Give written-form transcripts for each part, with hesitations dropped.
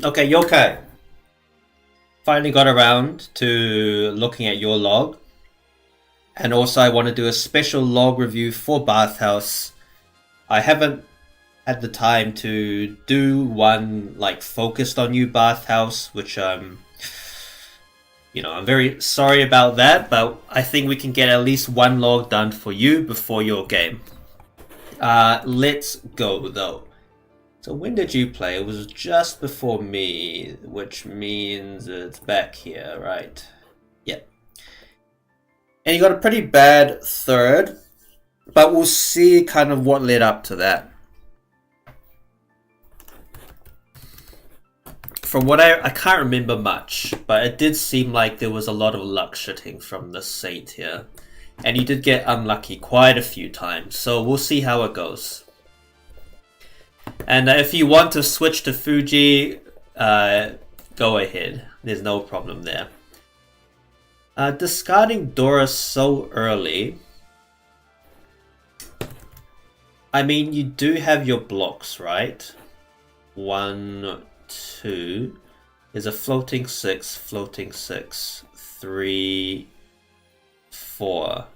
Okay, Yokai. Finally got around to looking at your log. And also I want to do a special log review for Bathhouse. I haven't had the time to do one like focused on you Bathhouse, which I'm very sorry about that, but I think we can get at least one log done for you before your game. Let's go though. So when did you play? It was just before me, which means it's back here, right? Yeah. And you got a pretty bad third, but we'll see kind of what led up to that. From what I can't remember much, but it did seem like there was a lot of luck shitting from the Saint here. And you did get unlucky quite a few times, so we'll see how it goes. And if you want to switch to Fuji, go ahead. There's no problem there. Discarding Dora so early. I mean, you do have your blocks, right? 1, 2. There's a floating 6, 3, 4.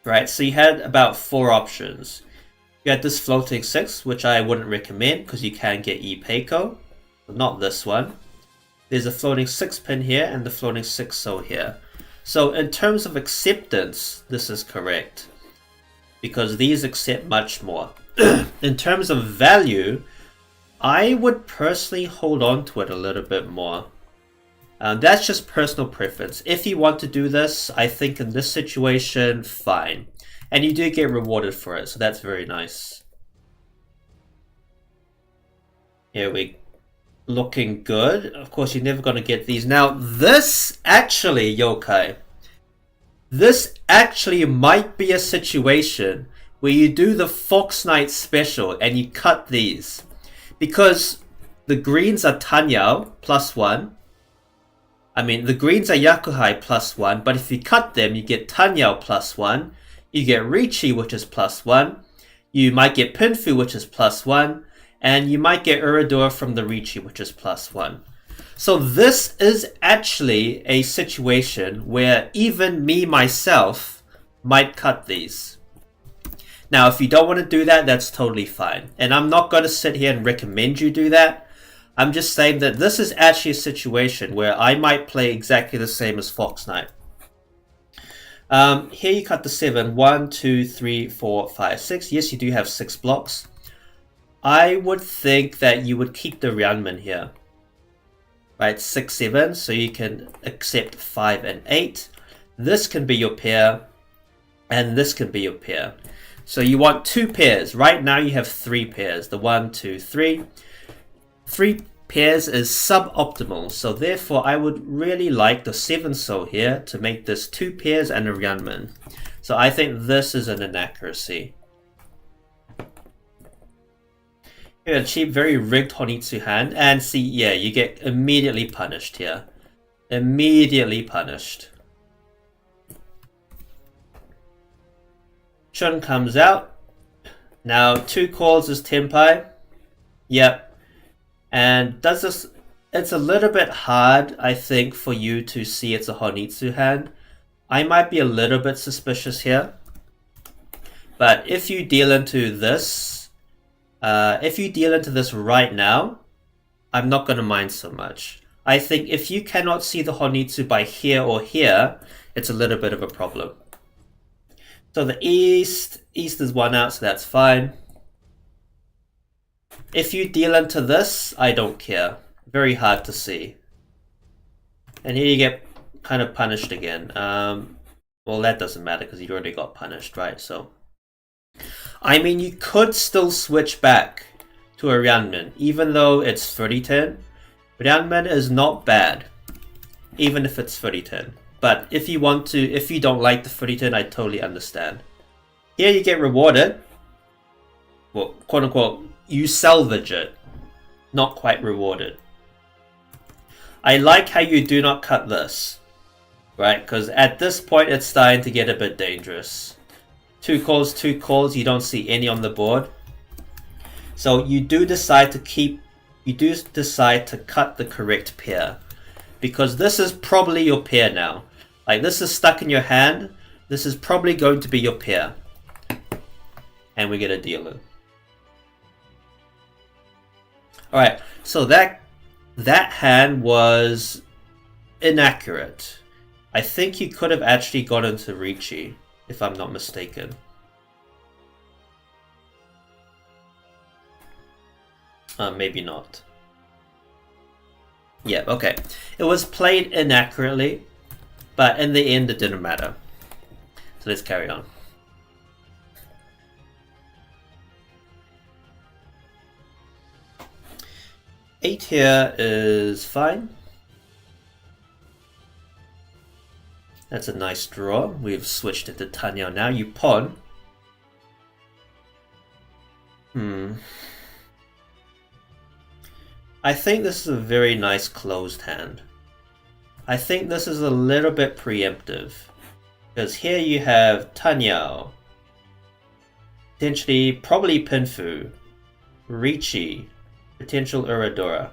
Right, so you had about 4 options. You had this floating 6, which I wouldn't recommend because you can get E-Peiko. Not this one. There's a floating 6 pin here and the floating 6 so here. So in terms of acceptance, this is correct. Because these accept much more. In terms of value, I would personally hold on to it a little bit more. That's just personal preference. If you want to do this, I think in this situation, fine. And you do get rewarded for it, so that's very nice. Here we looking good. Of course, you're never going to get these. Now, this actually, Yokai, this actually might be a situation where you do the Fox Knight special and you cut these. Because the greens are Tanyao, +1. I mean, the greens are Yakuhai, +1, but if you cut them, you get Tanyao, +1. You get Richi, which is +1. You might get Pinfu, which is +1. And you might get Urador from the Richi, which is +1. So this is actually a situation where even me, myself, might cut these. Now, if you don't want to do that, that's totally fine. And I'm not going to sit here and recommend you do that. I'm just saying that this is actually a situation where I might play exactly the same as Fox Knight. Here you cut the 7. 1, 2, 3, 4, 5, 6. Yes, you do have 6 blocks. I would think that you would keep the Ryanman here. Right, 6, 7. So you can accept 5 and 8. This can be your pair. And this can be your pair. So you want 2 pairs. Right now you have 3 pairs. The 1, 2, 3. 3 pairs is suboptimal, so therefore I would really like the 7 so here to make this 2 pairs and a Ryanman. So I think this is an inaccuracy. Here, a cheap, very rigged Honitsu hand, and see, yeah, you get immediately punished here. Immediately punished. Chun comes out. Now 2 calls is Tenpai. Yep. And does this, it's a little bit hard, I think, for you to see it's a Honitsu hand. I might be a little bit suspicious here. But if you deal into this, right now, I'm not going to mind so much. I think if you cannot see the Honitsu by here or here, it's a little bit of a problem. So the East is 1 out, so that's fine. If you deal into this, I don't care. Very hard to see. And here you get kind of punished again. Well, that doesn't matter because you already got punished, right? So, I mean, you could still switch back to a Ryanman, even though it's 30-10. Ryanman is not bad, even if it's 30-10. But if you want to, if you don't like the 30-10, I totally understand. Here you get rewarded. Well, quote unquote, you salvage it. Not quite rewarded. I like how you do not cut this. Right? Because at this point it's starting to get a bit dangerous. 2 calls, you don't see any on the board. So you do decide to keep you do decide to cut the correct pair. Because this is probably your pair now. Like, this is stuck in your hand. This is probably going to be your pair. And we get a dealer. Alright, so that hand was inaccurate. I think you could have actually got into Ricci, if I'm not mistaken. Maybe not. Yeah, okay. It was played inaccurately, but in the end it didn't matter. So let's carry on. Eight here is fine. That's a nice draw. We've switched it to Tanya now. You pawn. I think this is a very nice closed hand. I think this is a little bit preemptive. Because here you have Tanyao, potentially, probably Pinfu, Ricci, potential Uradora.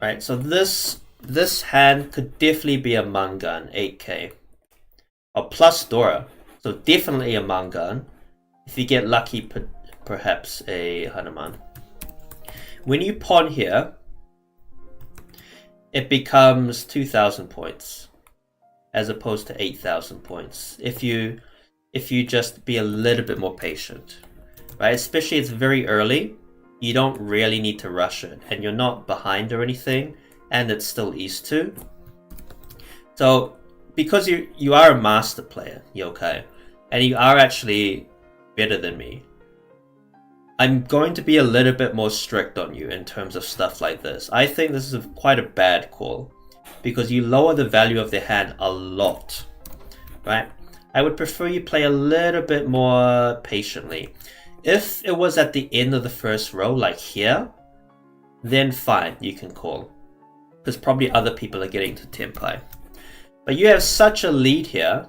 Right, so this hand could definitely be a Mangan, 8k. Or plus Dora, so definitely a Mangan. If you get lucky, perhaps a Hanuman. When you pawn here, it becomes 2,000 points as opposed to 8,000 points. If you just be a little bit more patient, right? Especially it's very early, you don't really need to rush it, and you're not behind or anything, and it's still East 2. So because you are a master player, Yokai, and you are actually better than me, I'm going to be a little bit more strict on you in terms of stuff like this. I think this is quite a bad call because you lower the value of the hand a lot, right? I would prefer you play a little bit more patiently. If it was at the end of the first row, like here, then fine, you can call. Because probably other people are getting to Tenpai. But you have such a lead here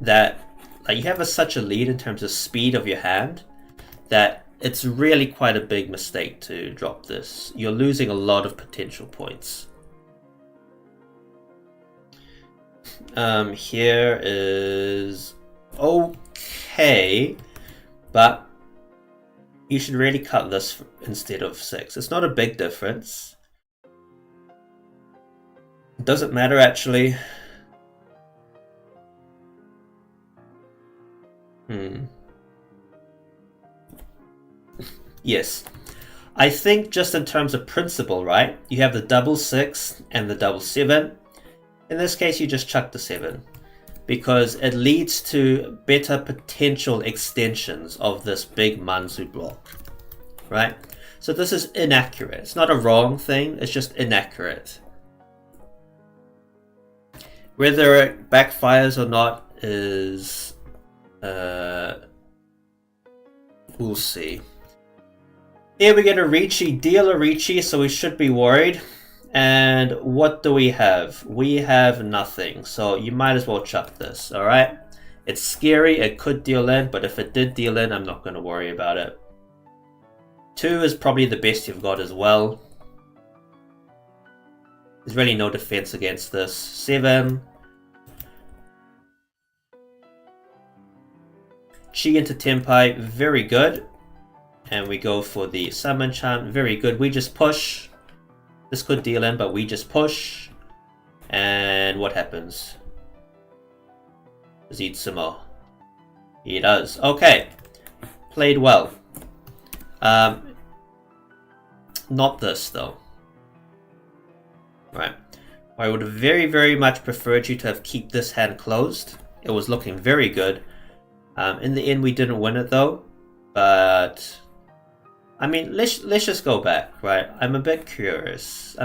that you have such a lead in terms of speed of your hand that it's really quite a big mistake to drop this. You're losing a lot of potential points. Here is okay, but you should really cut this instead of 6. It's not a big difference. It doesn't matter actually. Yes. I think just in terms of principle, right? You have the double 6 and the double 7. In this case, you just chuck the 7 because it leads to better potential extensions of this big Manzu block, right? So this is inaccurate. It's not a wrong thing, it's just inaccurate. Whether it backfires or not is... we'll see. Here we get a Ricci, deal a Ricci, so we should be worried. And what do we have? We have nothing, so you might as well chuck this, alright? It's scary, it could deal in, but if it did deal in, I'm not going to worry about it. 2 is probably the best you've got as well. There's really no defense against this. 7. Chi into Tenpai, very good. And we go for the summon chant, very good. We just push. This could deal in, but we just push. And what happens? Does he eat some more? He does. Okay. Played well. Not this, though. Right. I would have very, very much preferred you to have keep this hand closed. It was looking very good. In the end, we didn't win it, though. But... I mean, let's just go back, right? I'm a bit curious.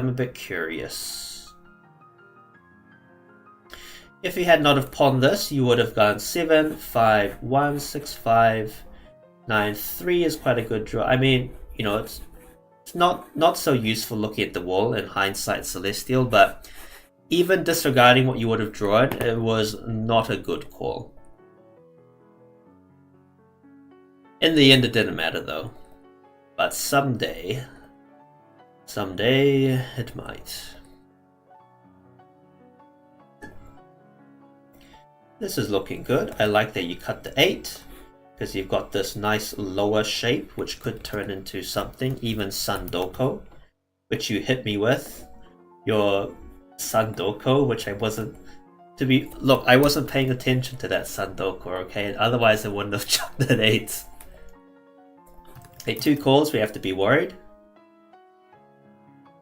If you had not have pawned this, you would have gone 7, 5, 1, 6, 5, 9, 3 is quite a good draw. I mean, you know, it's not so useful looking at the wall in hindsight Celestial, but even disregarding what you would have drawn, it was not a good call. In the end, it didn't matter though. But someday, Someday it might. This is looking good. I like that you cut the 8 because you've got this nice lower shape which could turn into something, even Sandoko, which you hit me with. Your Sandoko, which I wasn't I wasn't paying attention to that Sandoko, okay? Otherwise I wouldn't have chucked that 8. Okay, 2 calls, we have to be worried.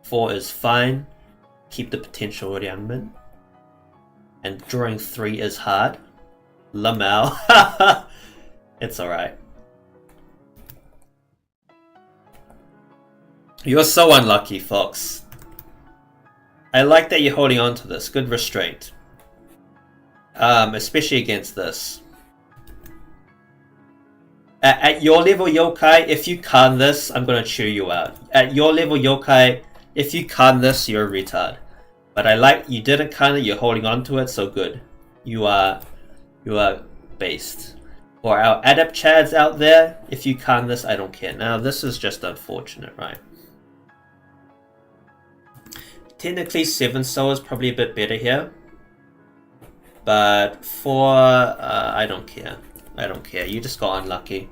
4 is fine. Keep the potential Ryangmin. And drawing 3 is hard. Lamau. It's alright. You're so unlucky, Fox. I like that you're holding on to this. Good restraint. Especially against this. At your level, Yokai, if you can this, I'm gonna chew you out. At your level, Yokai, if you can this, you're a retard. But I like you didn't can it, you're holding on to it, so good. You are based. For our adept chads out there, if you can this, I don't care. Now this is just unfortunate, right? Technically 7 soul is probably a bit better here. But 4, I don't care. I don't care. You just got unlucky.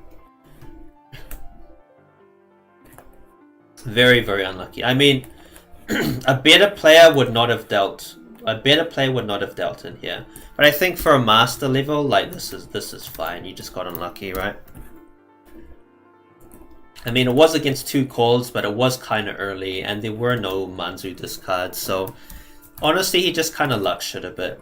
Very, very unlucky. I mean, a better player would not have dealt. A better player would not have dealt in here. But I think for a master level, like this is fine. You just got unlucky, right? I mean, it was against 2 calls, but it was kind of early, and there were no Manzu discards. So honestly, he just kind of luck-shit a bit.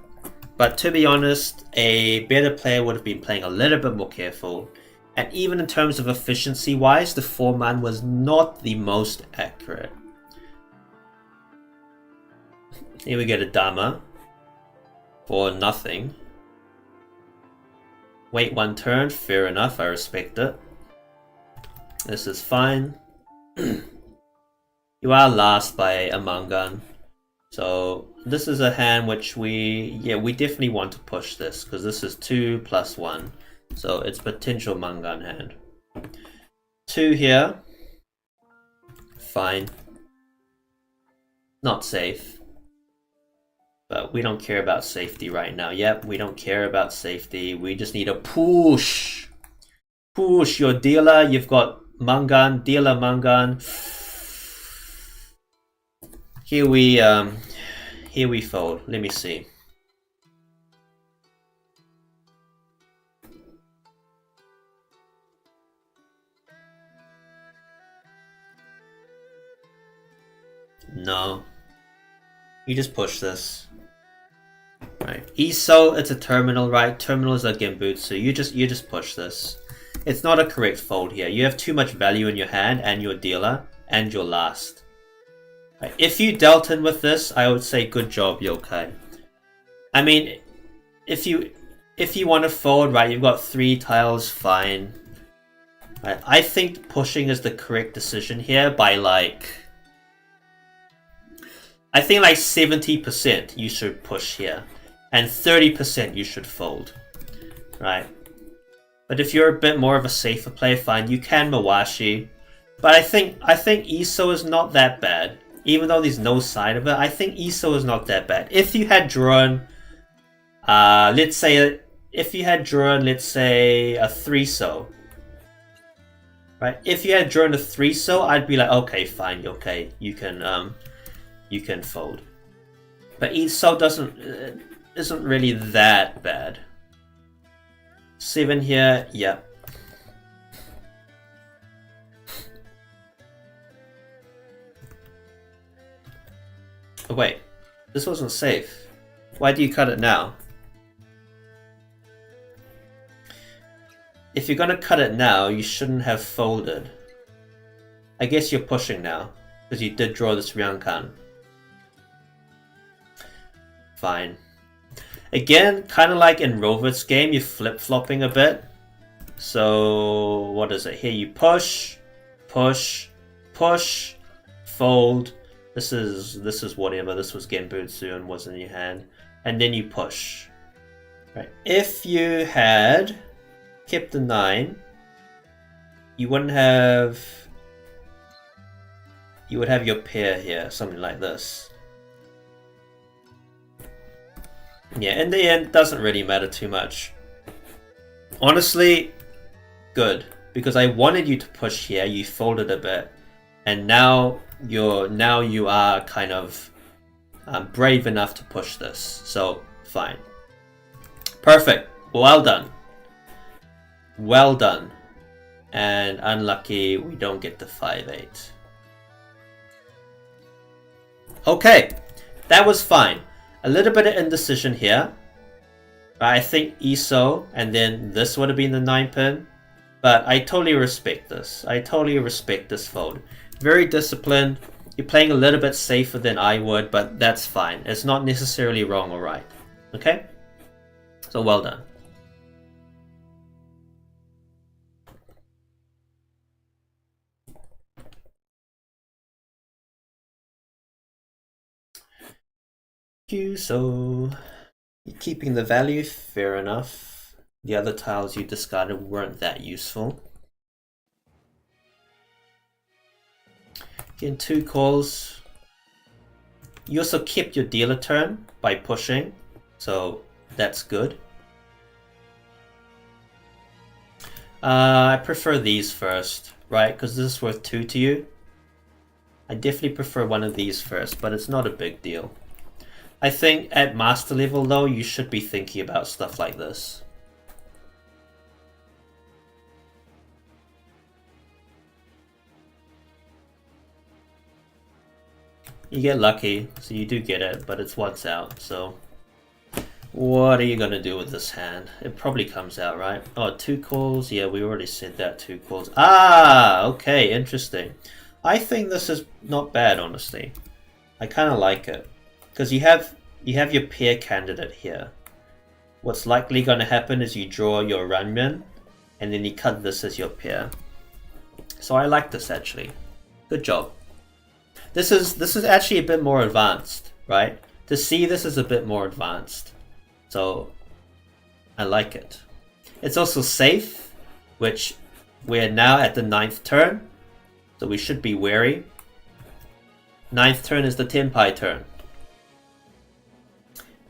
But to be honest, a better player would have been playing a little bit more careful. And even in terms of efficiency-wise, the 4-man was not the most accurate. Here we get a Dama for nothing. Wait 1 turn, fair enough, I respect it. This is fine. You are last by a Mangan. So this is a hand which we definitely want to push this because this is 2 plus 1. So it's potential Mangan hand. 2 here. Fine. Not safe. But we don't care about safety right now. Yep, we don't care about safety. We just need a push. Push your dealer. You've got Mangan, dealer Mangan. Here we fold. Let me see. No. You just push this. Right. Iso, it's a terminal, right? Terminals are Genbutsu. You just push this. It's not a correct fold here. You have too much value in your hand and your dealer and your last. Right. If you dealt in with this, I would say good job, Yokai. I mean, if you want to fold, right, you've got 3 tiles, fine. Right. I think pushing is the correct decision here by I think 70% you should push here. And 30% you should fold. Right. But if you're a bit more of a safer player, fine, you can Mawashi. But I think Iso is not that bad. Even though there's no sign of it, I think Iso is not that bad. If you had drawn let's say a 3-so. Right? If you had drawn a 3-so, I'd be like, okay, fine, okay, you can fold. But Iso isn't really that bad. 7 here, yeah. Oh wait, this wasn't safe. Why do you cut it now? If you're gonna cut it now, you shouldn't have folded. I guess you're pushing now, because you did draw this Ryankan. Fine. Again, kind of like in Rovert's game, you're flip-flopping a bit. So, what is it? Here you push, push, push, fold. This is whatever. This was Genbutsu and was in your hand. And then you push. Right. If you had kept the 9, you wouldn't have you would have your pair here, something like this. Yeah, in the end, it doesn't really matter too much. Honestly, good. Because I wanted you to push here, you folded a bit. And now you are kind of brave enough to push this. So, fine. Perfect. Well done. Well done. And unlucky, we don't get the 5-8. Okay, that was fine. A little bit of indecision here. I think ESO, and then this would have been the 9-pin. But I totally respect this. I totally respect this fold. Very disciplined. You're playing a little bit safer than I would, but that's fine. It's not necessarily wrong or right. Okay? So well done. So you're keeping the value, fair enough. The other tiles you discarded weren't that useful. Getting 2 calls. You also kept your dealer turn by pushing, so that's good. I prefer these first, right? Because this is worth 2 to you. I definitely prefer one of these first, but it's not a big deal. I think at master level though, you should be thinking about stuff like this. You get lucky, so you do get it, but it's once out, so... What are you gonna do with this hand? It probably comes out, right? Oh, 2 calls? Yeah, we already said that, 2 calls. Ah, okay, interesting. I think this is not bad, honestly. I kind of like it. Because you have your pair candidate here. What's likely going to happen is you draw your runman, and then you cut this as your pair. So I like this actually. Good job. This is actually a bit more advanced, right? To see this is a bit more advanced. So I like it. It's also safe, which we're now at the 9th turn, so we should be wary. 9th turn is the Tenpai turn.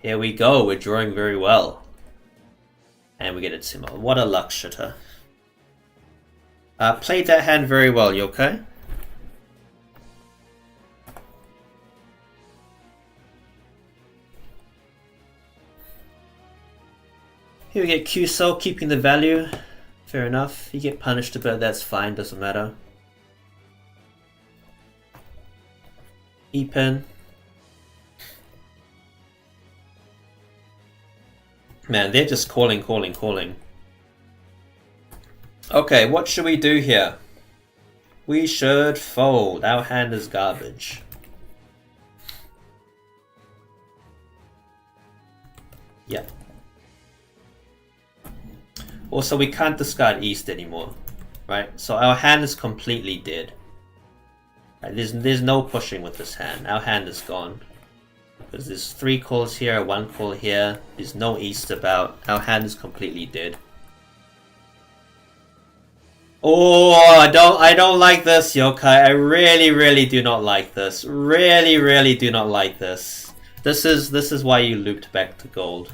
Here we go, we're drawing very well. And we get a Tsumo. What a luck shitter. Played that hand very well, Yokai. Here we get Kyuso, keeping the value. Fair enough. You get punished a bit, that's fine, doesn't matter. E-pen. Man, they're just calling. Okay, what should we do here? We should fold. Our hand is garbage. Yeah. Also, we can't discard East anymore, right? So our hand is completely dead. Right, there's no pushing with this hand. Our hand is gone. Because there's 3 calls here, 1 call here. There's no East about. Our hand is completely dead. Oh, I don't like this, Yokai. I really do not like this. Really do not like this. This is why you looped back to gold.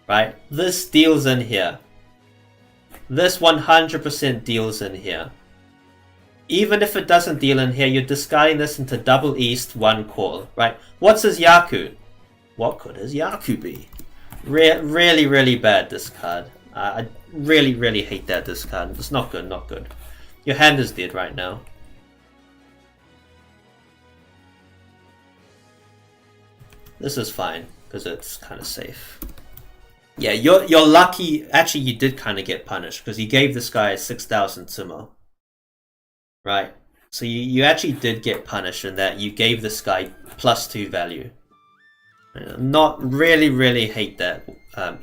Right? This deals in here. This 100% deals in here. Even if it doesn't deal in here, you're discarding this into double East, 1 call, right? What's his Yaku? What could his Yaku be? Really bad, this card. I really hate that discard. It's not good, not good. Your hand is dead right now. This is fine, because it's kind of safe. Yeah, you're lucky. Actually, you did kind of get punished, because you gave this guy 6,000 Tsumo. Right, so you actually did get punished in that you gave this guy +2 value. Not really hate that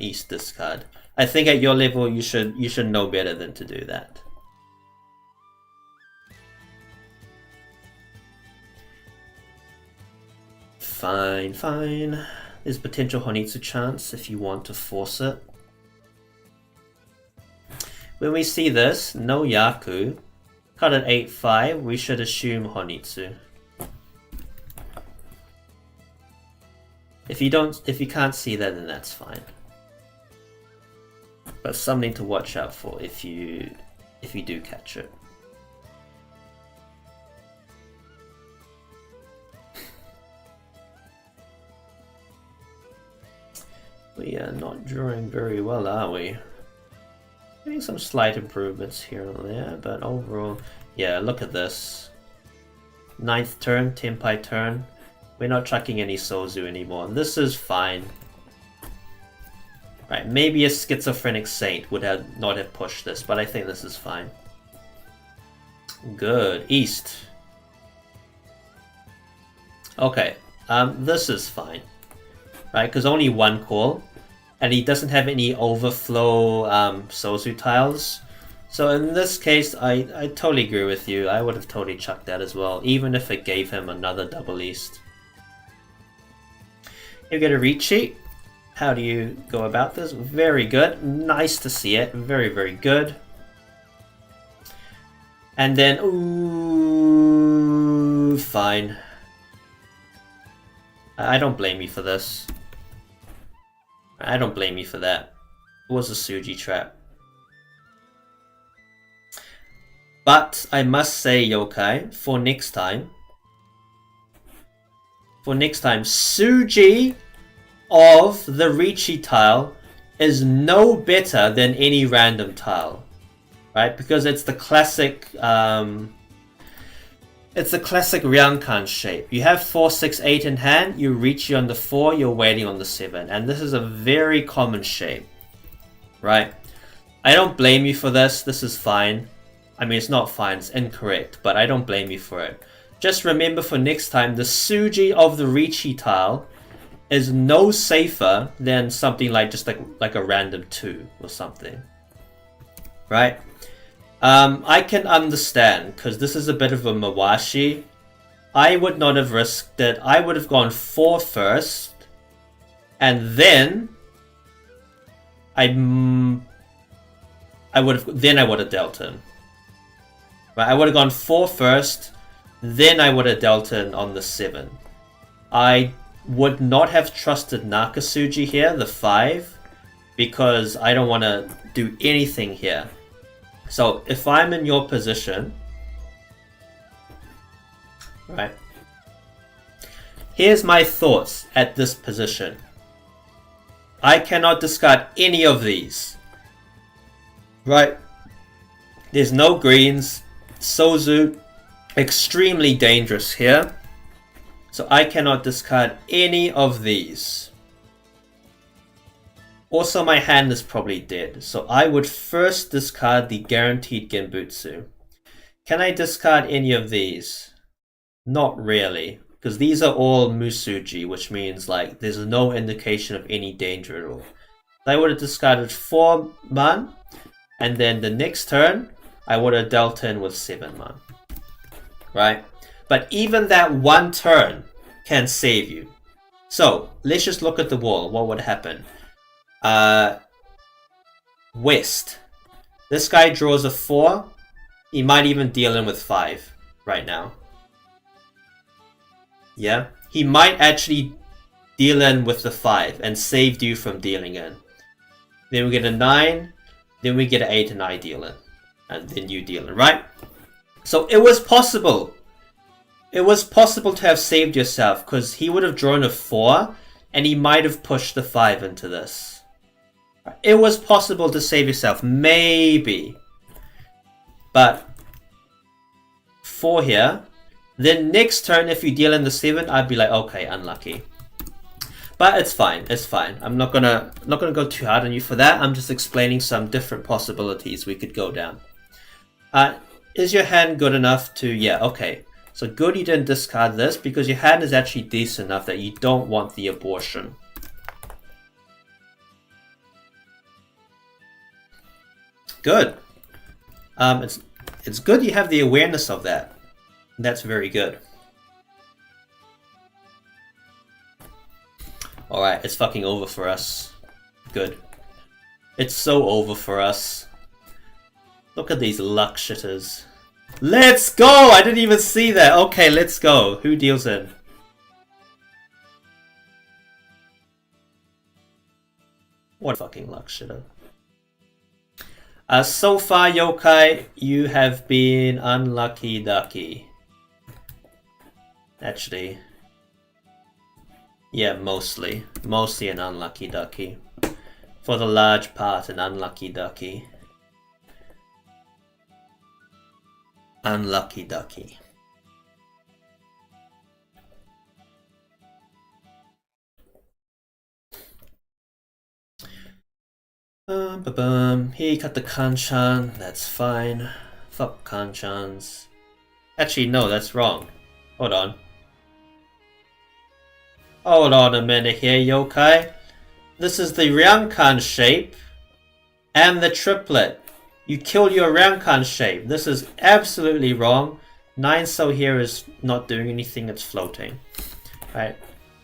East discard. I think at your level you should know better than to do that. Fine. There's potential Honitsu chance if you want to force it. When we see this, no Yaku. Cut at 8-5, we should assume Honitsu. If you can't see that, then that's fine. But something to watch out for if you do catch it. We are not drawing very well, are we? Getting some slight improvements here and there, but overall, yeah, look at this. 9th turn, Tenpai turn. We're not chucking any Sozu anymore. This is fine. Right, maybe a Schizophrenic Saint would not have pushed this, but I think this is fine. Good. East. Okay, this is fine. Right, because only one call. And he doesn't have any overflow Sozu tiles. So in this case, I totally agree with you. I would have totally chucked that as well, even if it gave him another double East. You get a retreat. How do you go about this? Very good. Nice to see it. Very, very good. And then, ooh, fine. I don't blame you for this. I don't blame you for that. It was a Suji trap. But I must say, Yokai, for next time, Suji of the Richi tile is no better than any random tile, right? Because it's the classic, Ryankan shape. You have 4, 6, 8 in hand. You reach on the 4. You're waiting on the 7, and this is a very common shape, right? I don't blame you for this. This is fine. I mean, it's not fine. It's incorrect, but I don't blame you for it. Just remember for next time, the Suji of the Richi tile is no safer than something like just like a random 2 or something, right? I can understand because this is a bit of a Mawashi. I would not have risked it. I would have gone 4 first, and then I would have dealt in. Right, I would have gone 4 first, then I would have dealt in on the 7. I would not have trusted Nakasuji here, the 5, because I don't want to do anything here. So if I'm in your position, right, here's my thoughts at this position. I cannot discard any of these, right? There's no greens. Sozu, extremely dangerous here. So I cannot discard any of these. Also, my hand is probably dead, so I would first discard the guaranteed Genbutsu. Can I discard any of these? Not really, because these are all Musuji, which means like there's no indication of any danger at all. I would have discarded 4 man, and then the next turn, I would have dealt in with 7 man. Right? But even that one turn can save you. So, let's just look at the wall. What would happen? West. This guy draws a 4. He might even deal in with 5 right now. Yeah? He might actually deal in with the 5 and saved you from dealing in. Then we get a 9. Then we get an 8 and I deal in. And then you deal in, right? So it was possible. It was possible to have saved yourself because he would have drawn a 4 and he might have pushed the 5 into this. It was possible to save yourself, maybe. But 4 here. Then next turn, if you deal in the 7, I'd be like, okay, unlucky. But it's fine, it's fine. I'm not gonna go too hard on you for that. I'm just explaining some different possibilities we could go down. Is your hand good enough to... Yeah, okay. So good you didn't discard this because your hand is actually decent enough that you don't want the abortion. Good. It's good you have the awareness of that. That's very good. Alright, it's fucking over for us. Good. It's so over for us. Look at these luck shitters. Let's go! I didn't even see that. Okay, let's go. Who deals in? What fucking luck, shitter. So far, Yokai, you have been unlucky ducky. Actually, yeah, mostly. Mostly an unlucky ducky. For the large part, an unlucky ducky. Unlucky ducky. He cut the kanchan, that's fine. Fuck kanchans. Actually, no, that's wrong. Hold on. Hold on a minute here, Yokai. This is the Ryankan shape and the triplet. You kill your Ryankan shape. This is absolutely wrong. 9 so here is not doing anything, it's floating. Right.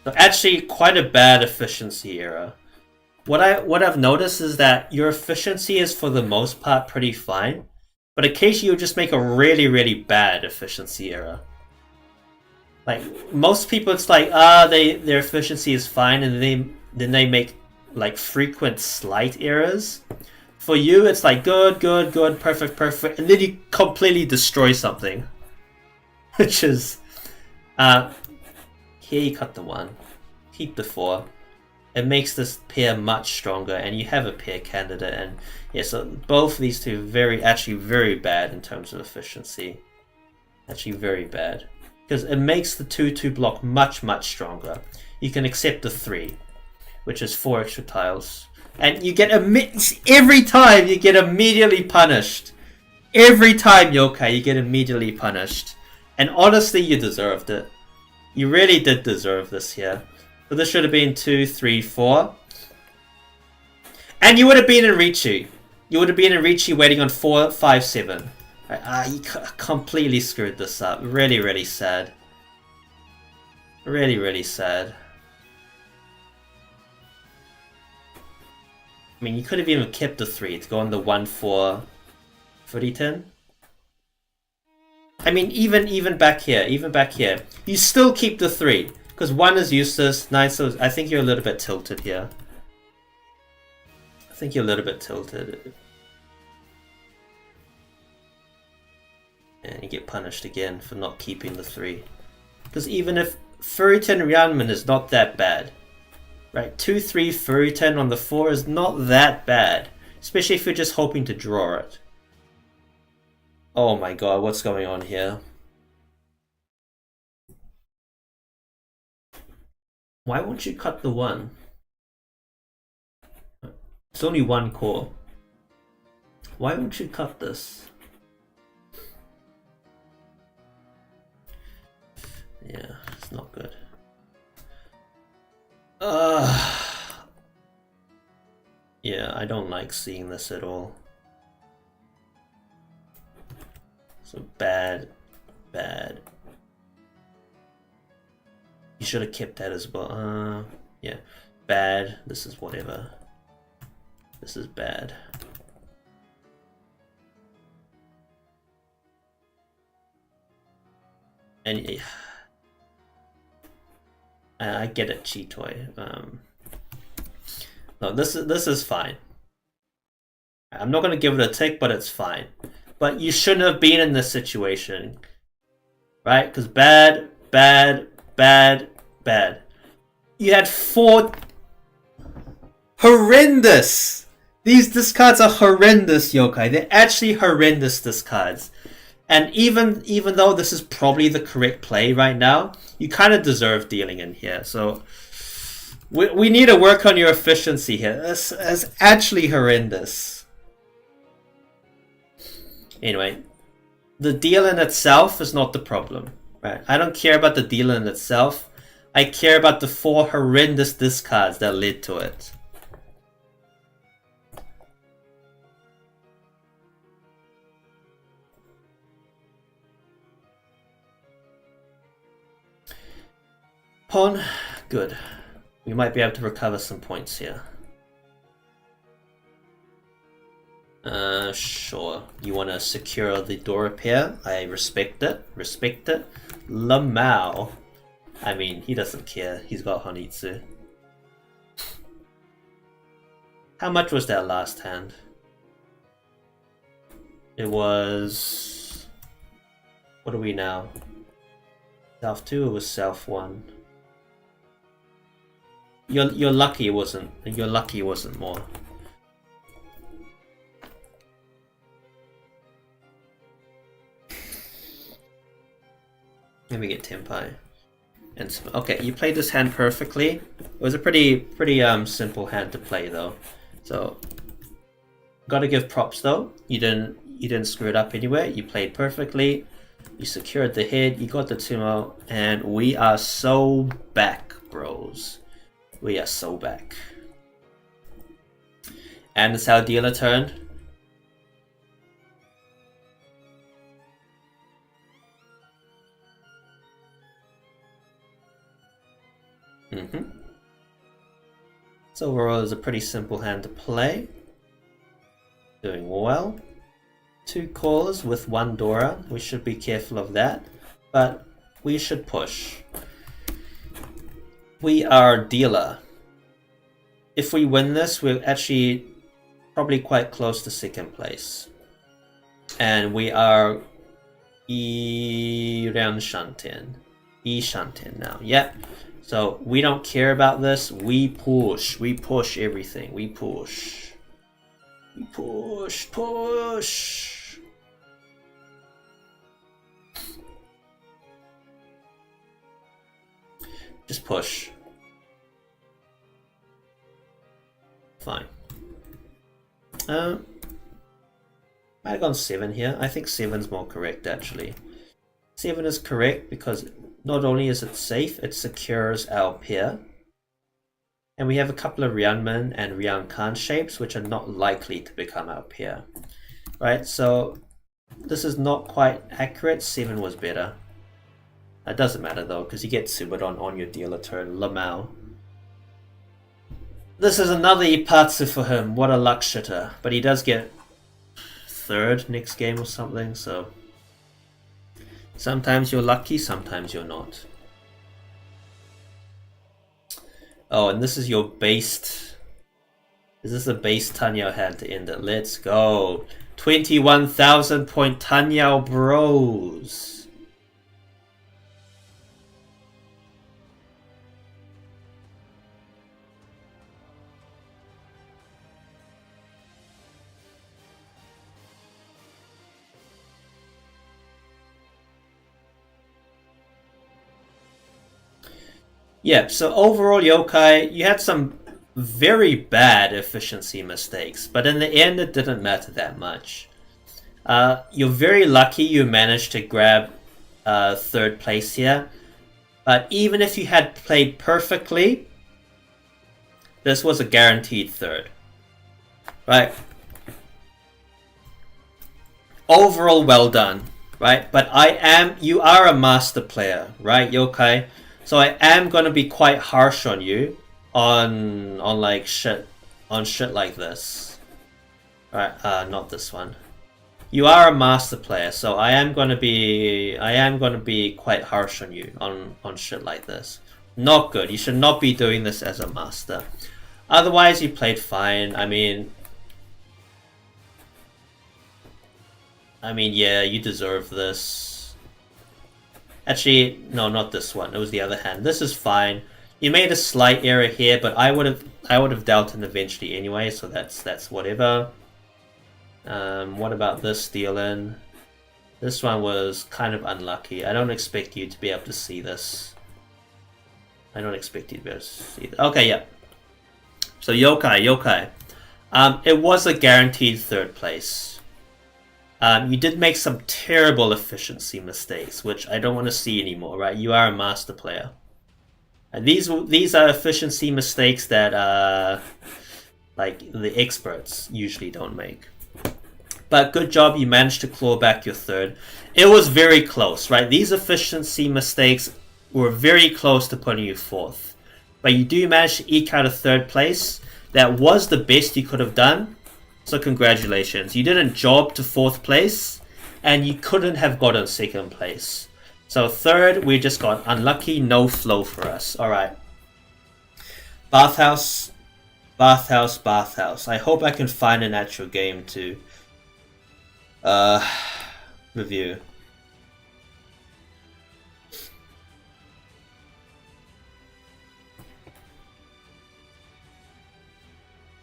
So actually quite a bad efficiency error. What I've noticed is that your efficiency is for the most part pretty fine, but occasionally you'll just make a really, really bad efficiency error. Like most people, it's like their efficiency is fine, and then they make like frequent slight errors. For you, it's like good, good, good, perfect, perfect, and then you completely destroy something, which is here you cut the 1, keep the 4. It makes this pair much stronger, and you have a pair candidate, and yeah, so both these two actually very bad in terms of efficiency. Actually very bad. Because it makes the 2-2 block much, much stronger. You can accept the 3, which is 4 extra tiles. And you get every time you get immediately punished. Every time, Yokai, you get immediately punished. And honestly, you deserved it. You really did deserve this here. So this should have been 2, 3, 4. And you would have been in Richi. You would have been in Richi waiting on 4, 5, 7. You completely screwed this up. Really, really sad. Really, really sad. I mean, you could have even kept the 3 to go on the 1, 4, 10. I mean, even back here, you still keep the 3. Because 1 is useless, 9 so I think you're a little bit tilted here. I think you're a little bit tilted. And you get punished again for not keeping the 3. Because even if Furitan Ryanman is not that bad, right? 2-3 Furitan on the 4 is not that bad. Especially if you're just hoping to draw it. Oh my god, what's going on here? Why won't you cut the 1? It's only 1 core. Why won't you cut this? Yeah, it's not good. Yeah, I don't like seeing this at all. So bad. You should have kept that as well. Yeah, bad. This is whatever. This is bad. And yeah, I get it, Cheetoy. No, this is fine. I'm not gonna give it a tick, but it's fine. But you shouldn't have been in this situation, right? Because bad. You had 4 horrendous. These discards are horrendous, Yokai. They're actually horrendous discards. And even though this is probably the correct play right now, you kind of deserve dealing in here. So we need to work on your efficiency here. This is actually horrendous. Anyway, the deal in itself is not the problem. Right? I don't care about the deal in itself. I care about the 4 horrendous discards that led to it. Pawn, good. We might be able to recover some points here. Sure. You want to secure the door repair? I respect it. Respect it. Lamau. I mean, he doesn't care. He's got Honitsu. How much was that last hand? It was... What are we now? South 2 or was South 1? You're lucky it wasn't. You're lucky it wasn't more. Let me get Tempai. And okay, you played this hand perfectly. It was a pretty simple hand to play though. So gotta give props though. You didn't screw it up anywhere. You played perfectly. You secured the head. You got the Tumo, and we are so back, bros. We are so back. And it's our dealer turn. So overall, it's a pretty simple hand to play. Doing well. 2 callers with 1 Dora. We should be careful of that, but we should push. We are dealer. If we win this, we're actually probably quite close to 2nd place. And we are Iran Shanten. Shanten now. Yep. So we don't care about this. We push. We push everything. We push. We push. Push. Just push. Fine. Might have gone 7 here. I think 7's more correct actually. 7 is correct because not only is it safe, it secures our pair. And we have a couple of Rianmin and Riankan shapes which are not likely to become our pair. Right, so this is not quite accurate. 7 was better. It doesn't matter though, because you get Subadon on your dealer turn, Lamau. This is another Ipatsu for him, what a luck shitter. But he does get 3rd next game or something, so... Sometimes you're lucky, sometimes you're not. Oh, and this is your based... Is this a base Tanyao hand to end it? Let's go! 21,000 point Tanyao bros! Yeah, so overall, Yokai, you had some very bad efficiency mistakes, but in the end, it didn't matter that much. You're very lucky you managed to grab 3rd place here, but even if you had played perfectly, this was a guaranteed 3rd. Right? Overall, well done, right? But you are a master player, right, Yokai? So I am gonna be quite harsh on you on like shit like this. Alright, not this one. You are a master player, so I am gonna be quite harsh on you on shit like this. Not good. You should not be doing this as a master. Otherwise you played fine. I mean yeah, you deserve this. Actually, no, not this one. It was the other hand. This is fine. You made a slight error here, but I would have dealt it eventually anyway, so that's whatever. What about this deal-in? This one was kind of unlucky. I don't expect you to be able to see this. I don't expect you to be able to see this. Okay, yeah. So Yokai. It was a guaranteed 3rd place. You did make some terrible efficiency mistakes, which I don't want to see anymore, right? You are a master player. And these are efficiency mistakes that like the experts usually don't make. But good job, you managed to claw back your 3rd. It was very close, right? These efficiency mistakes were very close to putting you 4th. But you do manage to eke out a 3rd place. That was the best you could have done. So congratulations. You didn't job to 4th place, and you couldn't have gotten 2nd place. So 3rd, we just got unlucky, no flow for us. Alright. Bathhouse. Bathhouse, bathhouse. I hope I can find an actual game to uh review.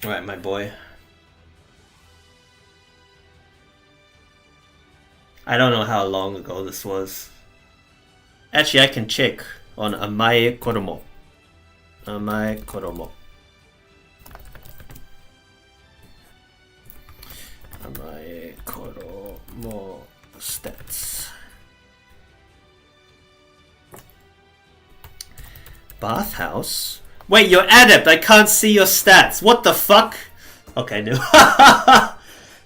Alright, my boy. I don't know how long ago this was. Actually, I can check on Amae Koromo. Amae Koromo. Amae Koromo stats. Bathhouse? Wait, you're adept! I can't see your stats! What the fuck? Okay, no.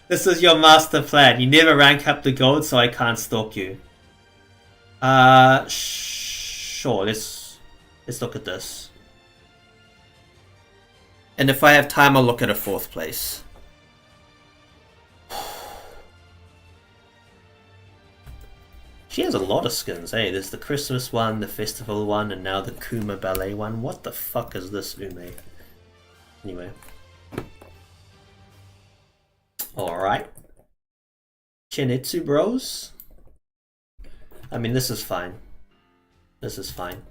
This is your master plan. You never rank up the gold, so I can't stalk you. Sure, let's look at this. And if I have time, I'll look at a 4th place. She has a lot of skins, eh? There's the Christmas one, the festival one, and now the Kuma Ballet one. What the fuck is this, Ume? Anyway. Alright. Chinitsu bros? I mean, this is fine. This is fine.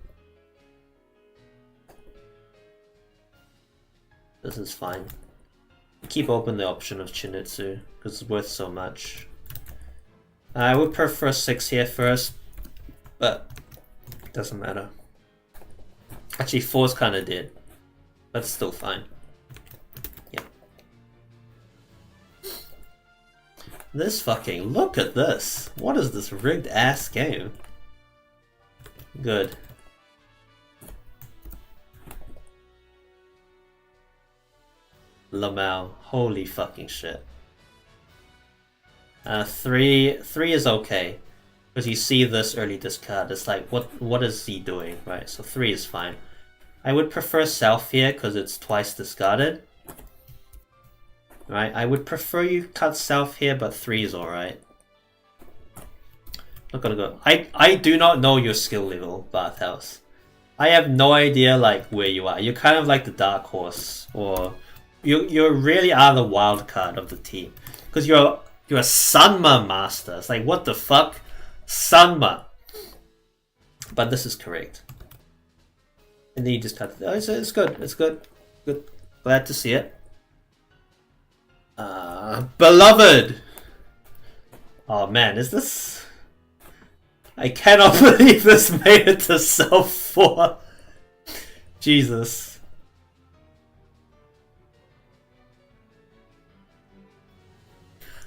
This is fine. Keep open the option of Chinitsu, because it's worth so much. I would prefer 6 here first, but it doesn't matter. Actually, 4's kind of dead, but it's still fine. Yeah. This fucking... Look at this! What is this rigged ass game? Good. Lamau. Holy fucking shit. 3 is okay. Because you see this early discard, it's like, what is he doing, right? So 3 is fine. I would prefer Self here, because it's twice discarded. Right, I would prefer you cut Self here, but 3 is alright. Not gonna go. I do not know your skill level, Bathhouse. I have no idea like where you are. You're kind of like the dark horse, or you really are the wild card of the team. Because you're a Sanma master. It's like, what the fuck? Sanma. But this is correct. And then you just cut. Oh, it's good. It's good. Good. Glad to see it. Beloved. Oh man, is this? I cannot believe this made it to Self 4. Jesus.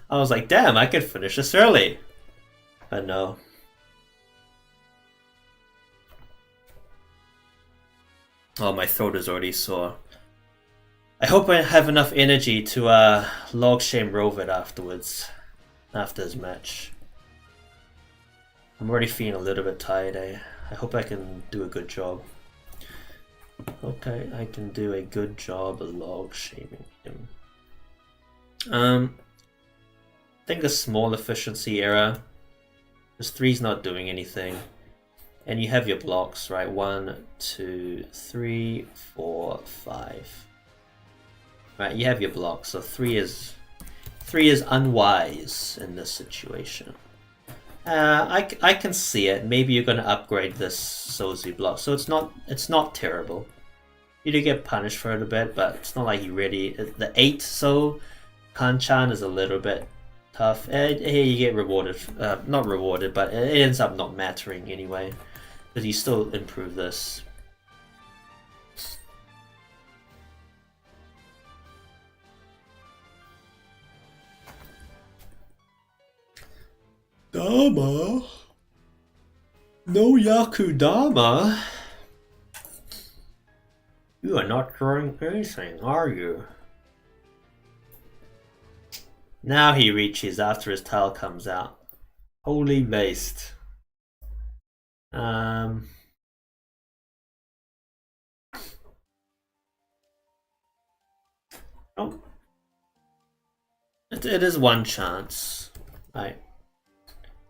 I was like, damn, I could finish this early. But no. Oh, my throat is already sore. I hope I have enough energy to log shame Rovid afterwards. After his match. I'm already feeling a little bit tired, eh? I hope I can do a good job. Okay, I can do a good job of log shaming him. I think a small efficiency error. Because 3's not doing anything. And you have your blocks, right? 1, 2, 3, 4, 5. Right, you have your blocks, so 3 is unwise in this situation. I can see it. Maybe you're gonna upgrade this Sozu block, so it's not terrible. You do get punished for it a bit, but it's not like you really. The 8 so Kanchan is a little bit tough. Here you get rewarded, not rewarded, but it ends up not mattering anyway, because you still improve this. Dama? No Yakudama? You are not drawing anything, are you? Now he reaches after his tail comes out. Holy based. Oh. It is one chance. Right.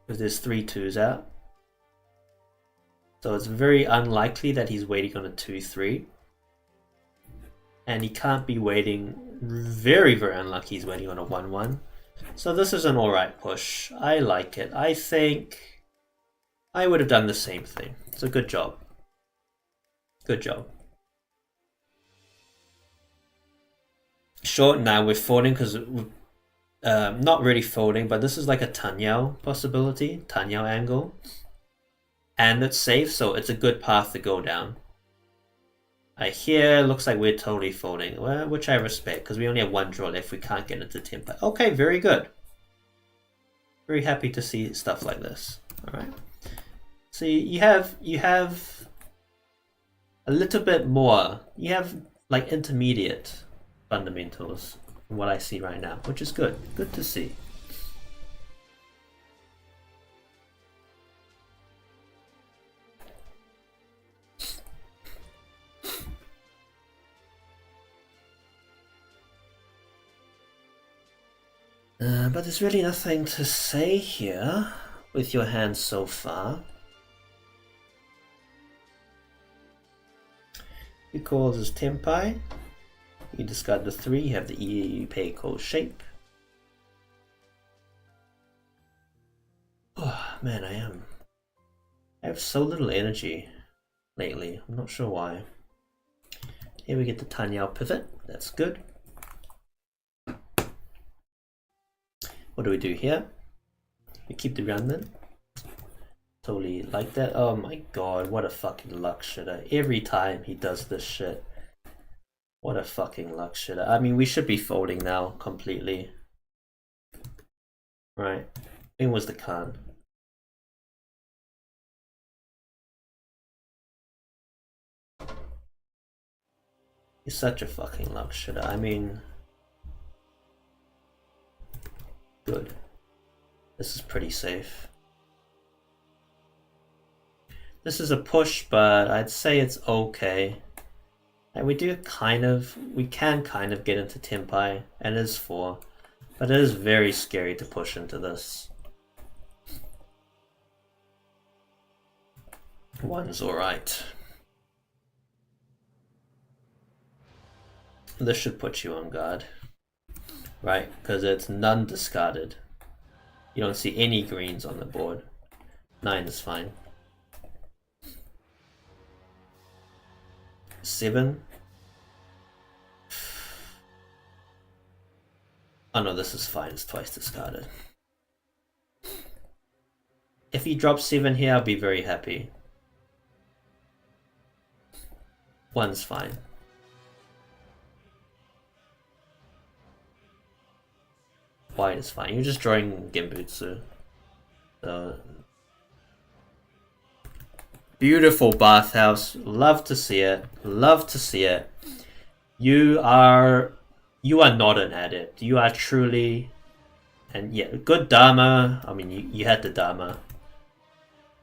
Because there's 3 2s out. So it's very unlikely that he's waiting on a 2-3. And he can't be waiting. Very, very unlucky he's waiting on a 1-1. So this is an alright push. I like it. I think I would have done the same thing. It's a good job. Good job. Short now we're folding because not really folding, but this is like a Tanyao possibility, Tanyao angle. And it's safe, so it's a good path to go down. Here looks like we're totally folding, well, which I respect because we only have one draw left. We can't get into tempo. Okay, very good. Very happy to see stuff like this. All right. So you have a little bit more. You have like intermediate fundamentals from what I see right now, which is good. Good to see. But there's really nothing to say here with your hand so far. He calls his Tempai. You discard the 3, you have the Ipeiko shape. Oh man, I have so little energy lately. I'm not sure why. Here we get the Tanyao pivot. That's good. What do we do here? We keep the Runman. Totally like that. Oh my god, what a fucking luck shitter. Every time he does this shit. What a fucking luck shitter. I mean, we should be folding now completely. Right. When was the Khan? He's such a fucking luck shitter. I mean... Good. This is pretty safe. This is a push, but I'd say it's okay. And we can kind of get into Tempai, and it is 4. But it is very scary to push into this. 1's alright. This should put you on guard. Right, because it's none discarded. You don't see any greens on the board. 9 is fine. 7. Oh no, this is fine. It's twice discarded. If he drops 7 here, I'll be very happy. 1's fine. White is fine. You're just drawing Genbutsu. So... Beautiful bathhouse. Love to see it. Love to see it. You are not an adept. You are truly... And yeah, good Dharma. I mean, you had the Dharma.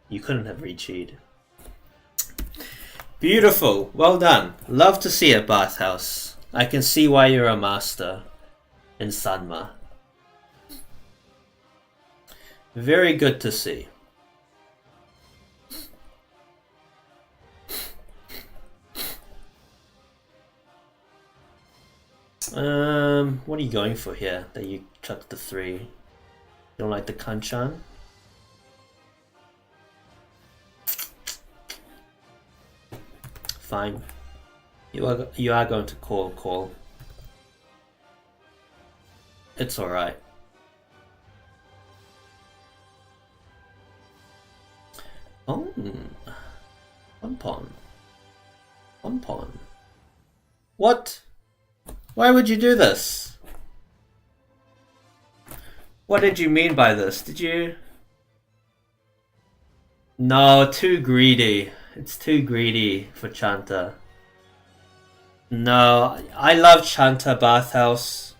You couldn't have recheated. Beautiful. Well done. Love to see it, bathhouse. I can see why you're a master in Sanma. Very good to see. What are you going for here? That you chucked the 3. You don't like the Kanchan? Fine. You are going to call. It's alright. Oh, one pawn. What? Why would you do this? What did you mean by this? Did you? No, too greedy. It's too greedy for Chanta. No, I love Chanta Bathhouse.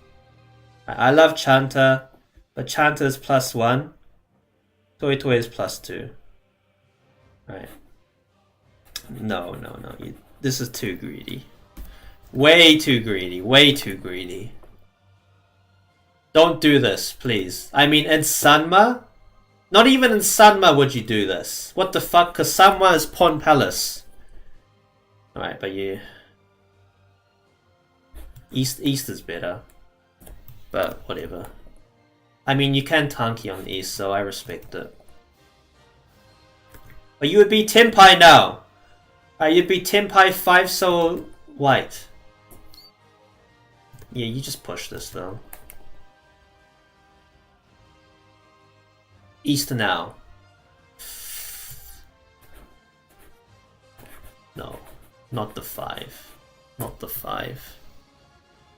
I love Chanta, but Chanta is +1. Toy Toy is +2. Right. No. This is too greedy. Way too greedy. Don't do this, please. I mean, in Sanma? Not even in Sanma would you do this. What the fuck? Because Sanma is Pawn Palace. Alright, but you... East is better. But whatever. I mean, you can tanky on East, so I respect it. But you would be Tenpai now! You'd be Tenpai 5 so white. Yeah, you just push this though. East now. No, not the 5. Not the 5.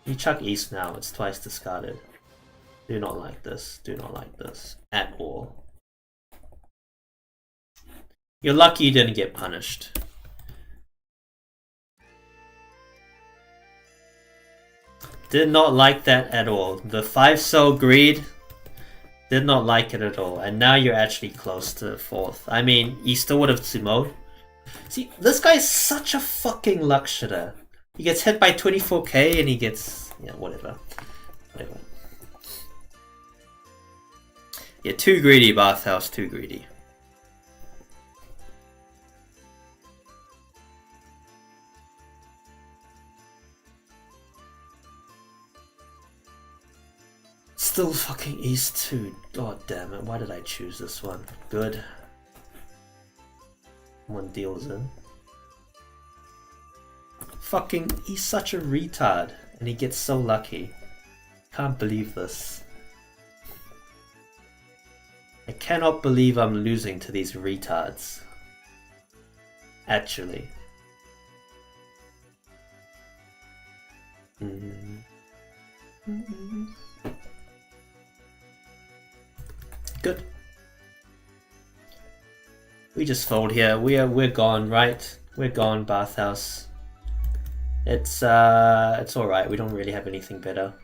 You chuck East now, it's twice discarded. Do not like this. Do not like this. At all. You're lucky you didn't get punished. Did not like that at all. The 5 cell greed, did not like it at all. And now you're actually close to 4th. I mean, you still would have Tsumoed. See, this guy is such a fucking luck shitter. He gets hit by 24k and he gets... yeah, whatever. Whatever. Yeah, too greedy, Bathhouse, too greedy. Still fucking East 2. God damn it, why did I choose this one? Good. One deals in. Fucking, he's such a retard. And he gets so lucky. Can't believe this. I cannot believe I'm losing to these retards. Actually. Good. We just fold here. We're gone, right? We're gone, Bathhouse. It's alright. We don't really have anything better.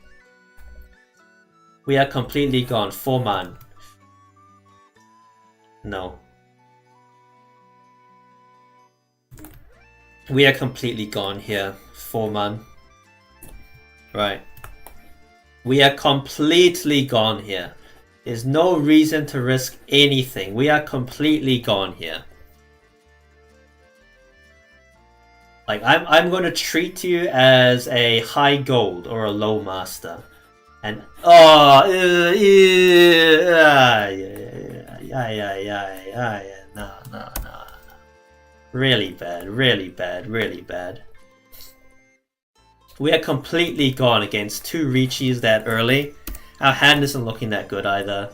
We are completely gone. 4 man. No. We are completely gone here. 4 man. Right. We are completely gone here. There's no reason to risk anything. We are completely gone here. Like, I'm going to treat you as a high gold or a low master. And, oh, no. Really bad, really bad, really bad. We are completely gone against 2 Richis that early. Our hand isn't looking that good either.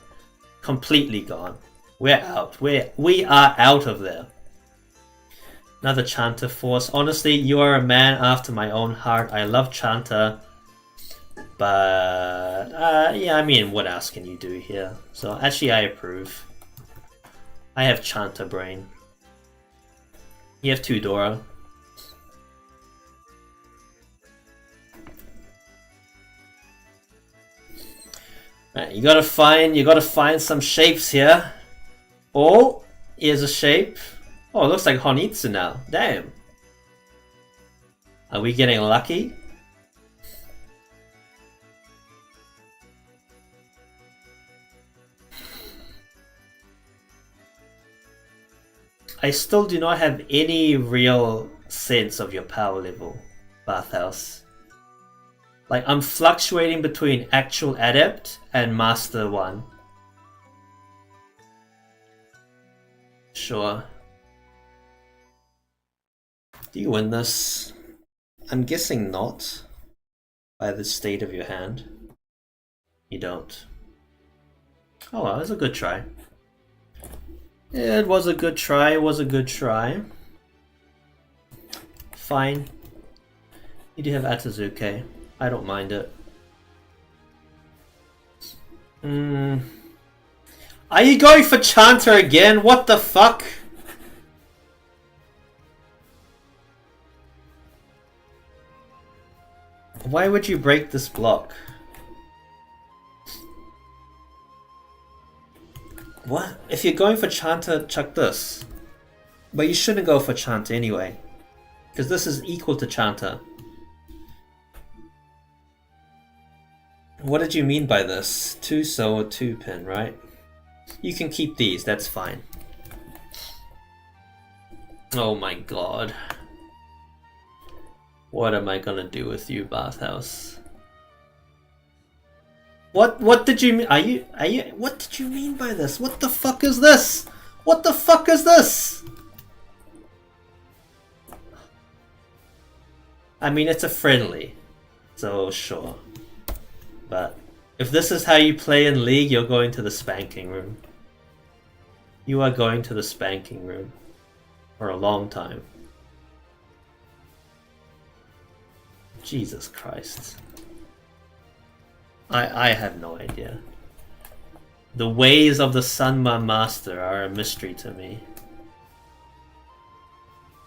Completely gone. We're out. We are out of there. Another Chanter force. Honestly, you are a man after my own heart. I love Chanter. But, yeah, I mean, what else can you do here? So, actually, I approve. I have Chanter brain. You have 2 Dora. Right, you gotta find some shapes here. Oh, here's a shape. Oh, it looks like Honitsu now. Damn. Are we getting lucky? I still do not have any real sense of your power level, Bathhouse. Like, I'm fluctuating between actual adept and master 1. Sure. Do you win this? I'm guessing not. By the state of your hand. You don't. Oh well, it was a good try. It was a good try, it was a good try. Fine. You do have Atazuke. I don't mind it. Are you going for Chanter again? What the fuck? Why would you break this block? What? If you're going for Chanter, chuck this. But you shouldn't go for Chanter anyway. Because this is equal to Chanter. What did you mean by this? 2 so 2 pin, right? You can keep these, that's fine. Oh my god. What am I gonna do with you, bathhouse? What did you mean? Are you what did you mean by this? What the fuck is this? What the fuck is this? I mean, it's a friendly, so sure. But if this is how you play in League, you're going to the spanking room. You are going to the spanking room for a long time. Jesus Christ. I have no idea. The ways of the Sanma Master are a mystery to me.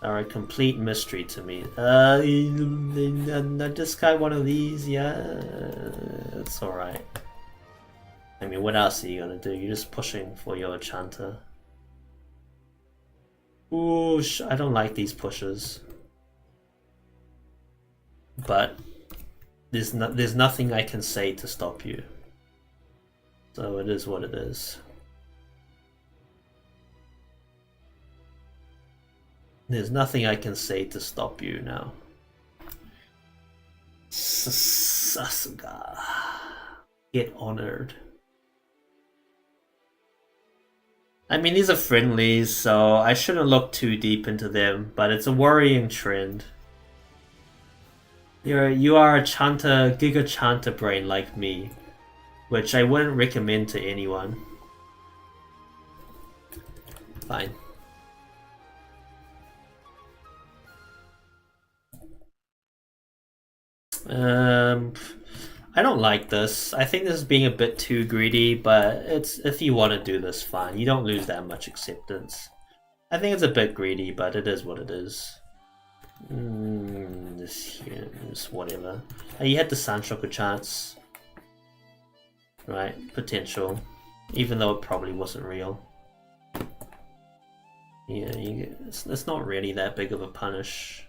Are a complete mystery to me. I just got one of these, yeah. It's alright. I mean, what else are you gonna do? You're just pushing for your Chanter. Ooh, I don't like these pushes. But there's nothing I can say to stop you. So it is what it is. There's nothing I can say to stop you now. Sasuga. Get honored. I mean, these are friendlies, so I shouldn't look too deep into them, but it's a worrying trend. You are a Giga Chanter brain like me, which I wouldn't recommend to anyone. Fine. I don't like this. I think this is being a bit too greedy, but it's if you want to do this, fine. You don't lose that much acceptance. I think it's a bit greedy, but it is what it is. This whatever. You had the Sanshoku chance. Right, potential. Even though it probably wasn't real. Yeah, it's not really that big of a punish.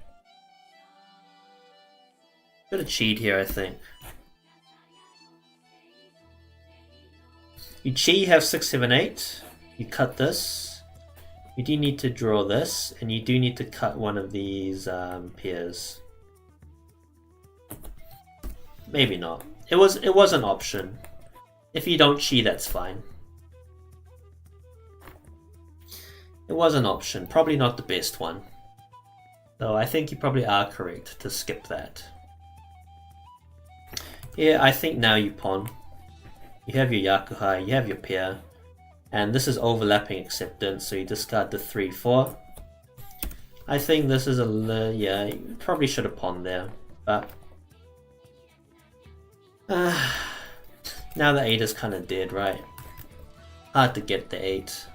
Bit of cheat here, I think. You chi have 6, 7, 8. You cut this. You do need to draw this, and you do need to cut one of these pairs. Maybe not. It was an option. If you don't chi, that's fine. It was an option. Probably not the best one. Though I think you probably are correct to skip that. Yeah, I think now you pawn. You have your Yakuhai, you have your pair. And this is overlapping acceptance, so you discard the 3, 4. I think this is yeah, you probably should have pawned there. But now the 8 is kind of dead, right? Hard to get the 8.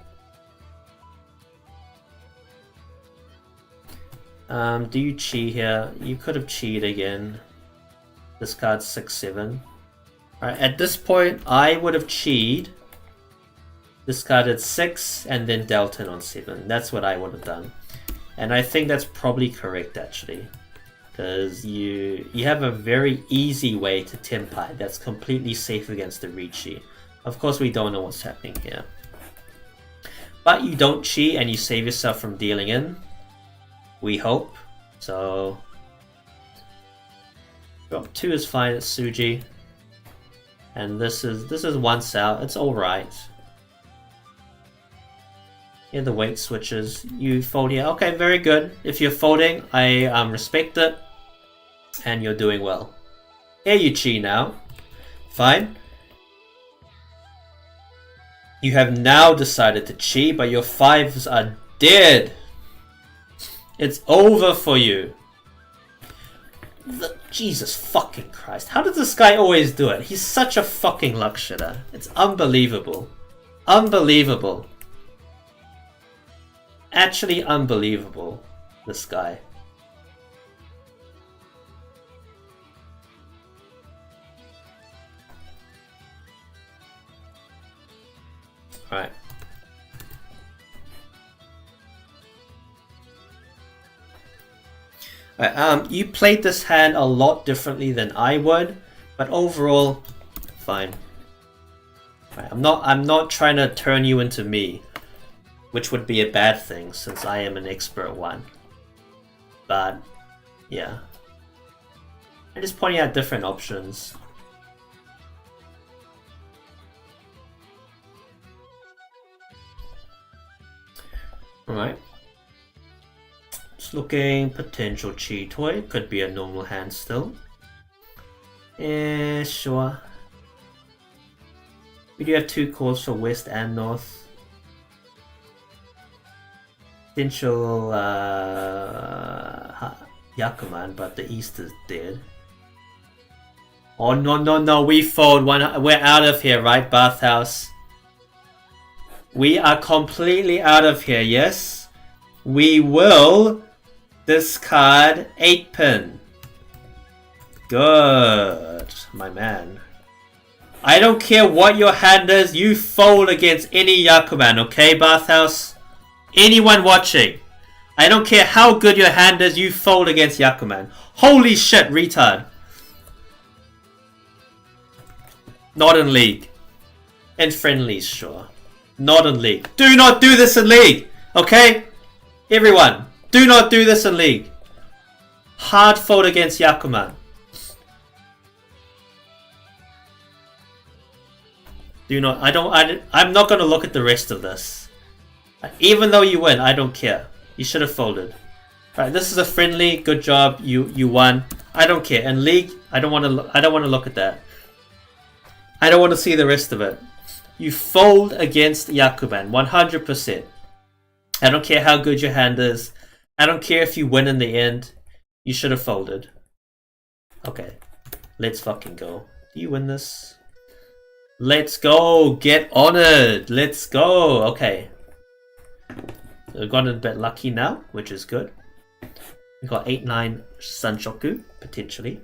Do you chi here? You could have chi'd again. Discard 6, 7. Alright, at this point, I would have chi'd, discarded 6, and then dealt in on 7. That's what I would have done. And I think that's probably correct, actually. Because you have a very easy way to Tenpai that's completely safe against the Richi. Of course, we don't know what's happening here. But you don't chi and you save yourself from dealing in. We hope. So drop 2 is fine at Suji. And this is once out. It's alright. Here the weight switches. You fold here. Okay, very good. If you're folding, I respect it. And you're doing well. Here you chi now. Fine. You have now decided to chi, but your 5s are dead. It's over for you. Jesus fucking Christ. How does this guy always do it? He's such a fucking luck shitter. It's unbelievable. Unbelievable. Actually unbelievable. This guy. Alright. You played this hand a lot differently than I would, but overall, fine. Right, I'm not trying to turn you into me, which would be a bad thing since I am an expert one. But yeah, I'm just pointing out different options. Alright. Just looking, potential chi toy. Could be a normal hand still. Yeah, sure. We do have 2 calls for west and north. Potential Yakuman, but the east is dead. Oh no, we fold one. We're out of here, right, Bathhouse? We are completely out of here, yes? We will discard 8-pin. Good, my man. I don't care what your hand is, you fold against any Yakuman, okay, Bathhouse? Anyone watching, I don't care how good your hand is, you fold against Yakuman. Holy shit, retard. Not in League. In friendlies, sure. Not in League. Do not do this in League, okay? Everyone, do not do this in League. Hard fold against Yakuman. Do not, I'm not going to look at the rest of this. Even though you win, I don't care. You should have folded. Right, this is a friendly, good job, you won. I don't care. In League, I don't want to look at that. I don't want to see the rest of it. You fold against Yakuman, 100%. I don't care how good your hand is. I don't care if you win in the end. You should have folded. Okay, let's fucking go. Do you win this? Let's go! Get on it! Let's go! Okay. We've gotten a bit lucky now, which is good. We've got 8-9 Sanshoku, potentially.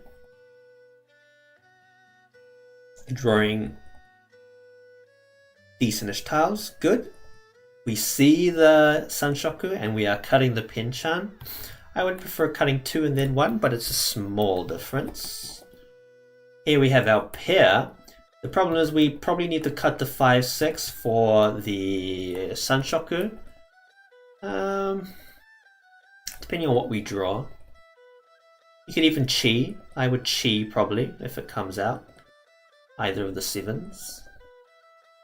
Drawing decentish tiles, good. We see the Sanshoku and we are cutting the Pinchan. I would prefer cutting 2 and then 1, but it's a small difference. Here we have our pair. The problem is we probably need to cut the 5-6 for the Sanshoku. Depending on what we draw. You can even chi. I would chi probably if it comes out. Either of the 7s.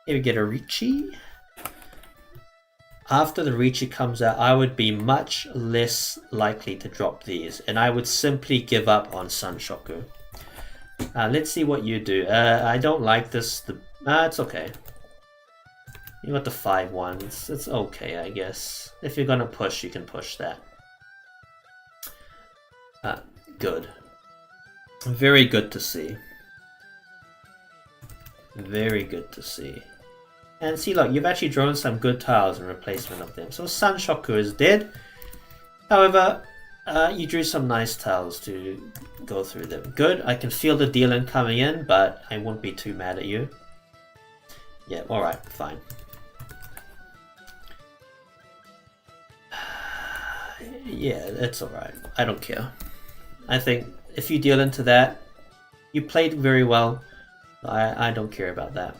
Here we get a Richi. After the Richi comes out, I would be much less likely to drop these. And I would simply give up on Sanshoku. Let's see what you do. I don't like this. It's okay. You got the 5-1s. It's okay, I guess. If you're gonna push, you can push that. Good. Very good to see. Very good to see. And see, look, you've actually drawn some good tiles in replacement of them. So Sanshoku is dead. However, you drew some nice tiles to go through them. Good. I can feel the dealing coming in, but I won't be too mad at you. Yeah, alright, fine. Yeah, it's alright. I don't care. I think if you deal into that, you played very well. I don't care about that.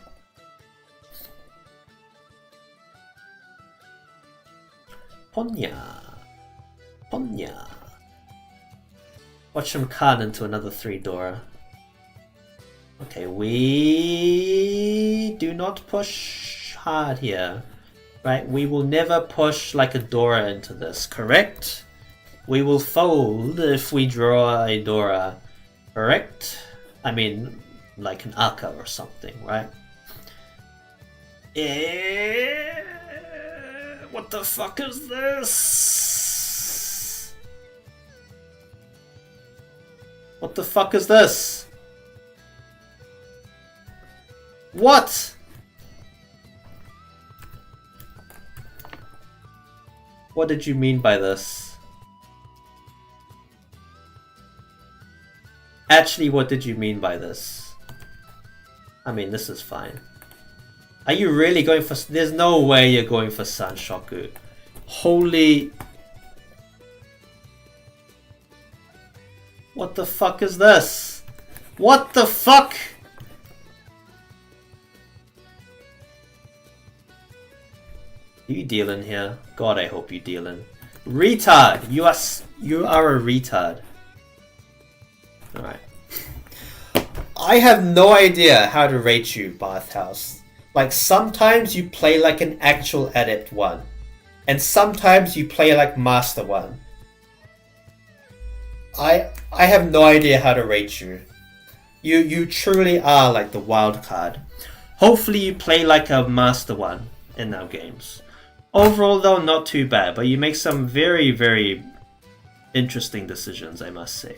Ponya. Ponya. Watch him card into another 3 Dora. Okay, we do not push hard here. Right? We will never push like a Dora into this, correct? We will fold if we draw a Dora, correct? I mean, like an Aka or something, right? What the fuck is this? What the fuck is this? What? What did you mean by this? Actually, what did you mean by this? I mean, this is fine. Are you really going for... There's no way you're going for Sanshoku. Holy... What the fuck is this? What the fuck? You dealing here? God, I hope you dealing. Retard! You are a retard. Alright, I have no idea how to rate you, Bathhouse. Like, sometimes you play like an actual Adept 1. And sometimes you play like Master 1. I have no idea how to rate you. You truly are like the wild card. Hopefully you play like a Master 1 in our games. Overall though, not too bad, but you make some very, very interesting decisions, I must say.